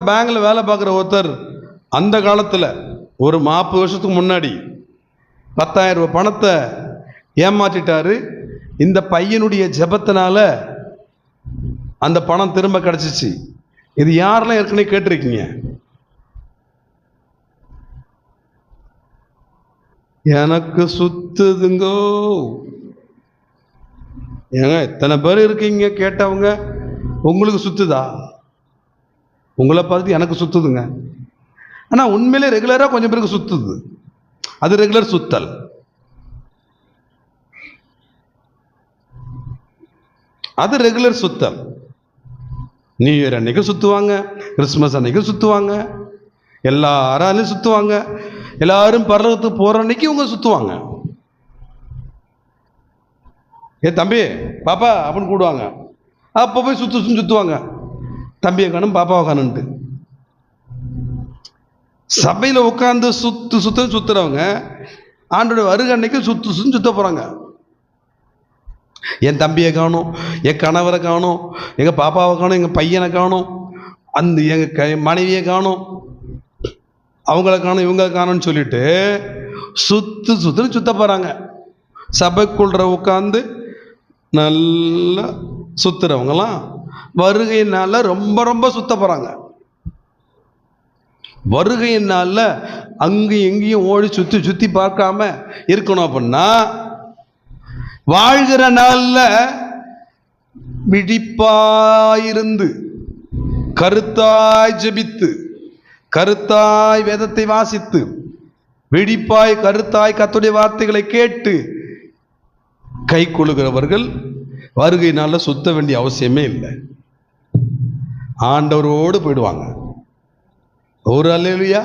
பேங்க்ல வேலை பார்க்குற ஒருத்தர் அந்த காலத்தில் ஒரு 40 வருஷத்துக்கு முன்னாடி 10,000 ரூபாய் பணத்தை ஏமாற்றிட்டாரு. இந்த பையனுடைய ஜெபத்தினால அந்த பணம் திரும்ப கிடைச்சிச்சு. இது யாரெல்லாம் ஏற்கனவே கேட்டிருக்கீங்க? எனக்கு சுத்துதுங்கோ. ஏங்க எத்தனை பேர் இருக்கீங்க கேட்டவங்க? உங்களுக்கு சுத்துதா? உங்களை பார்த்து எனக்கு சுத்துதுங்க. ஆனால் உண்மையிலே ரெகுலராக கொஞ்சம் பேருக்கு சுத்துது. அது ரெகுலர் சுத்தல். அது ரெகுலர் சுத்தல். நியூ இயர் அன்னைக்கு சுற்றுவாங்க, கிறிஸ்மஸ் அன்னைக்கு சுற்றுவாங்க, எல்லாரும் சுற்றுவாங்க, எல்லாரும் பரலோகத்துக்கு போகிற அன்னைக்கு இவங்க சுற்றுவாங்க. ஏ தம்பி பாப்பா அப்படின்னு கூடுவாங்க. அப்போ போய் சுற்றுவாங்க. தம்பியை காணும் பாப்பாவை காணுன்ட்டு சபையில் உட்காந்து சுத்துறவங்க ஆண்டோட வருகை அன்னைக்கு சுத்த போகிறாங்க. என் தம்பியை காணும், என் கணவரை காணும், எங்கள் பாப்பாவை காணும், எங்கள் பையனை காணும், அந்த எங்கள் மனைவியை காணும், அவங்கள காணும், இவங்களை காணும்னு சொல்லிட்டு சுத்த போகிறாங்க. சபைக்குள்ள உட்காந்து நல்லா சுத்துறவங்கலாம் வருகையினால ரொம்ப ரொம்ப சுத்த போகிறாங்க. வருகையினால அங்கேயும் எங்கேயும் ஓடி சுற்றி பார்க்காம இருக்கணும். அப்படின்னா வாழ்கிற நாள்ல விழிப்பாயிருந்து கருத்தாய் ஜெபித்து கருத்தாய் வேதத்தை வாசித்து விழிப்பாய் கருத்தாய் கர்த்தருடைய வார்த்தைகளை கேட்டு கை கொள்ளுகிறவர்கள் வருகையினால சுத்த வேண்டிய அவசியமே இல்லை. ஆண்டவரோடு போயிடுவாங்க. ஒரு அல்லேலூயா.